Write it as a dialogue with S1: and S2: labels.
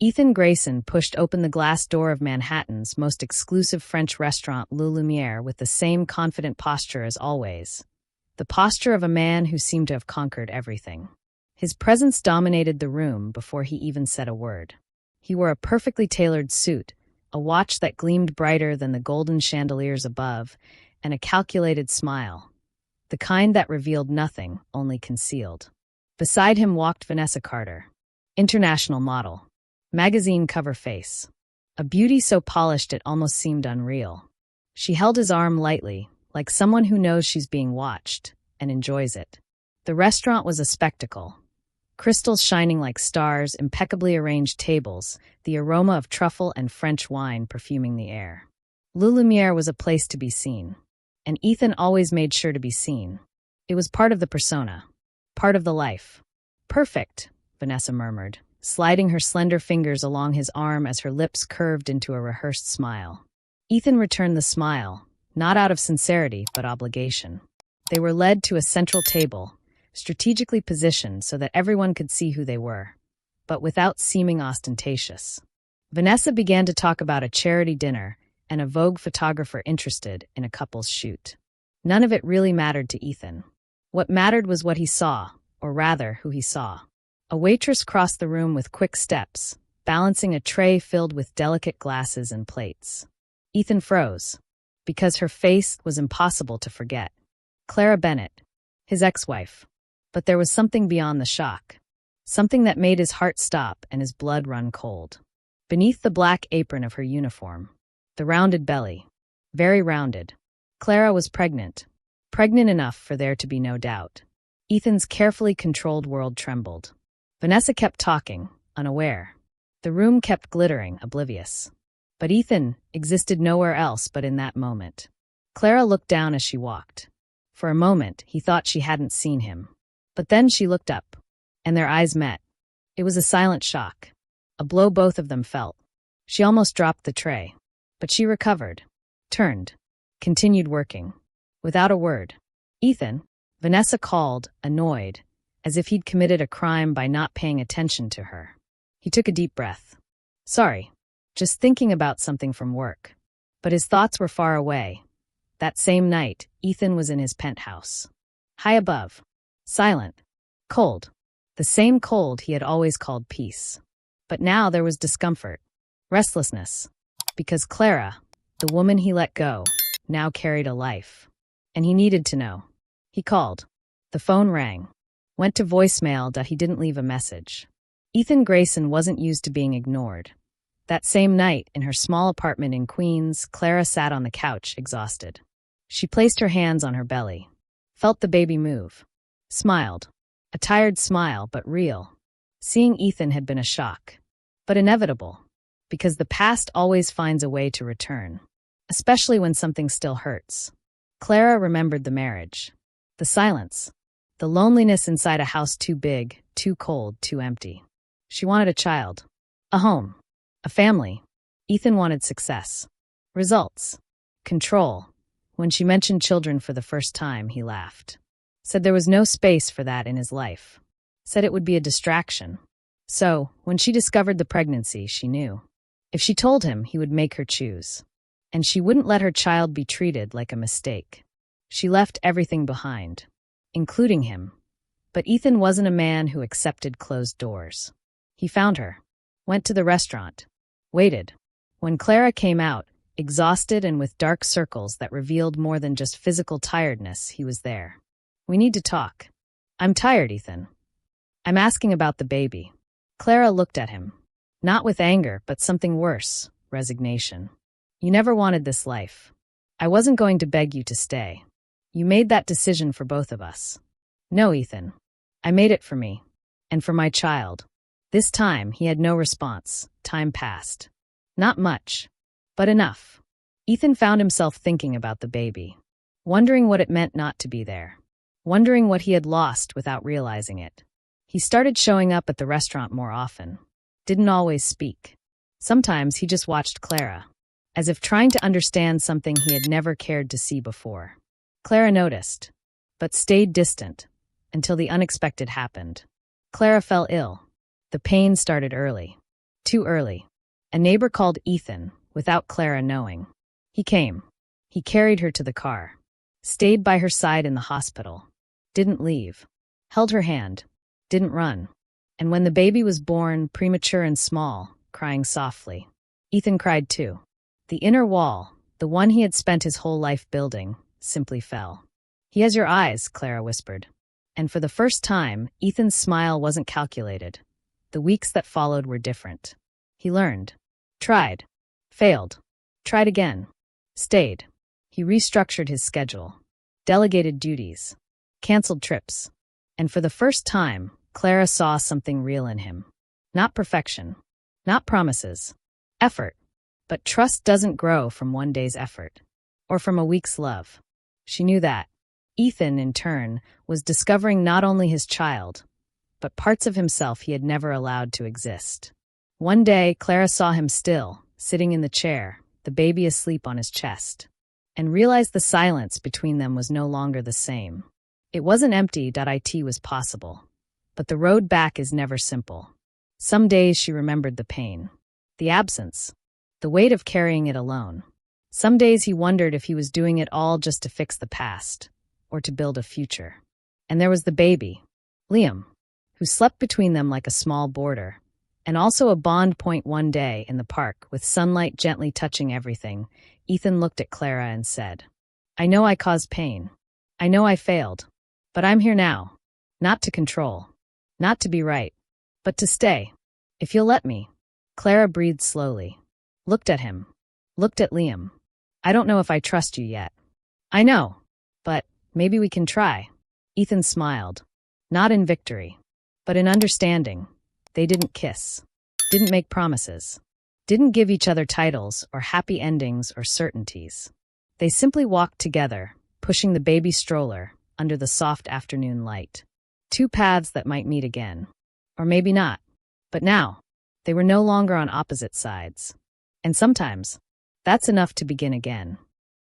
S1: Ethan Grayson pushed open the glass door of Manhattan's most exclusive French restaurant, Le Lumiere, with the same confident posture as always. The posture of a man who seemed to have conquered everything. His presence dominated the room before he even said a word. He wore a perfectly tailored suit, a watch that gleamed brighter than the golden chandeliers above, and a calculated smile. The kind that revealed nothing, only concealed. Beside him walked Vanessa Carter, international model. Magazine cover face. A beauty so polished it almost seemed unreal. She held his arm lightly, like someone who knows she's being watched, and enjoys it. The restaurant was a spectacle. Crystals shining like stars, impeccably arranged tables, the aroma of truffle and French wine perfuming the air. Le Lumiere was a place to be seen. And Ethan always made sure to be seen. It was part of the persona. Part of the life. Perfect, Vanessa murmured, sliding her slender fingers along his arm as her lips curved into a rehearsed smile. Ethan returned the smile, not out of sincerity, but obligation. They were led to a central table, strategically positioned so that everyone could see who they were, but without seeming ostentatious. Vanessa began to talk about a charity dinner and a Vogue photographer interested in a couple's shoot. None of it really mattered to Ethan. What mattered was what he saw, or rather, who he saw. A waitress crossed the room with quick steps, balancing a tray filled with delicate glasses and plates. Ethan froze, because her face was impossible to forget. Clara Bennett, his ex-wife. But there was something beyond the shock. Something that made his heart stop and his blood run cold. Beneath the black apron of her uniform, the rounded belly. Very rounded. Clara was pregnant. Pregnant enough for there to be no doubt. Ethan's carefully controlled world trembled. Vanessa kept talking, unaware. The room kept glittering, oblivious. But Ethan existed nowhere else but in that moment. Clara looked down as she walked. For a moment, he thought she hadn't seen him. But then she looked up, and their eyes met. It was a silent shock. A blow both of them felt. She almost dropped the tray. But she recovered, turned, continued working. Without a word. Ethan, Vanessa called, annoyed, as if he'd committed a crime by not paying attention to her. He took a deep breath. Sorry, just thinking about something from work. But his thoughts were far away. That same night, Ethan was in his penthouse. High above. Silent. Cold. The same cold he had always called peace. But now there was discomfort. Restlessness. Because Clara, the woman he let go, now carried a life. And he needed to know. He called. The phone rang. Went to voicemail, but he didn't leave a message. Ethan Grayson wasn't used to being ignored. That same night, in her small apartment in Queens, Clara sat on the couch, exhausted. She placed her hands on her belly. Felt the baby move. Smiled. A tired smile, but real. Seeing Ethan had been a shock. But inevitable. Because the past always finds a way to return. Especially when something still hurts. Clara remembered the marriage. The silence. The loneliness inside a house too big, too cold, too empty. She wanted a child. A home. A family. Ethan wanted success. Results. Control. When she mentioned children for the first time, he laughed. Said there was no space for that in his life. Said it would be a distraction. So, when she discovered the pregnancy, she knew. If she told him, he would make her choose. And she wouldn't let her child be treated like a mistake. She left everything behind. Including him. But Ethan wasn't a man who accepted closed doors. He found her. Went to the restaurant. Waited. When Clara came out, exhausted and with dark circles that revealed more than just physical tiredness, he was there. We need to talk. I'm tired, Ethan. I'm asking about the baby. Clara looked at him. Not with anger, but something worse, resignation. You never wanted this life. I wasn't going to beg you to stay. You made that decision for both of us. No, Ethan. I made it for me. And for my child. This time, he had no response. Time passed. Not much. But enough. Ethan found himself thinking about the baby. Wondering what it meant not to be there. Wondering what he had lost without realizing it. He started showing up at the restaurant more often. Didn't always speak. Sometimes he just watched Clara. As if trying to understand something he had never cared to see before. Clara noticed, but stayed distant, until the unexpected happened. Clara fell ill. The pain started early. Too early. A neighbor called Ethan, without Clara knowing. He came. He carried her to the car. Stayed by her side in the hospital. Didn't leave. Held her hand. Didn't run. And when the baby was born, premature and small, crying softly, Ethan cried too. The inner wall, the one he had spent his whole life building, simply fell. "He has your eyes," Clara whispered. And for the first time, Ethan's smile wasn't calculated. The weeks that followed were different. He learned. Tried. Failed. Tried again. Stayed. He restructured his schedule. Delegated duties. Canceled trips. And for the first time, Clara saw something real in him. Not perfection. Not promises. Effort. But trust doesn't grow from one day's effort. Or from a week's love. She knew that. Ethan, in turn, was discovering not only his child, but parts of himself he had never allowed to exist. One day, Clara saw him still, sitting in the chair, the baby asleep on his chest, and realized the silence between them was no longer the same. It wasn't empty. It was possible. But the road back is never simple. Some days she remembered the pain, the absence, the weight of carrying it alone. Some days he wondered if he was doing it all just to fix the past, or to build a future. And there was the baby, Liam, who slept between them like a small border, and also a bond point. One day in the park, with sunlight gently touching everything, Ethan looked at Clara and said, "I know I caused pain. I know I failed. But I'm here now. Not to control. Not to be right. But to stay. If you'll let me." Clara breathed slowly. Looked at him. Looked at Liam. "I don't know if I trust you yet." "I know. But maybe we can try." Ethan smiled. Not in victory, but in understanding. They didn't kiss. Didn't make promises. Didn't give each other titles or happy endings or certainties. They simply walked together, pushing the baby stroller under the soft afternoon light. Two paths that might meet again. Or maybe not. But now, they were no longer on opposite sides. And sometimes, that's enough to begin again.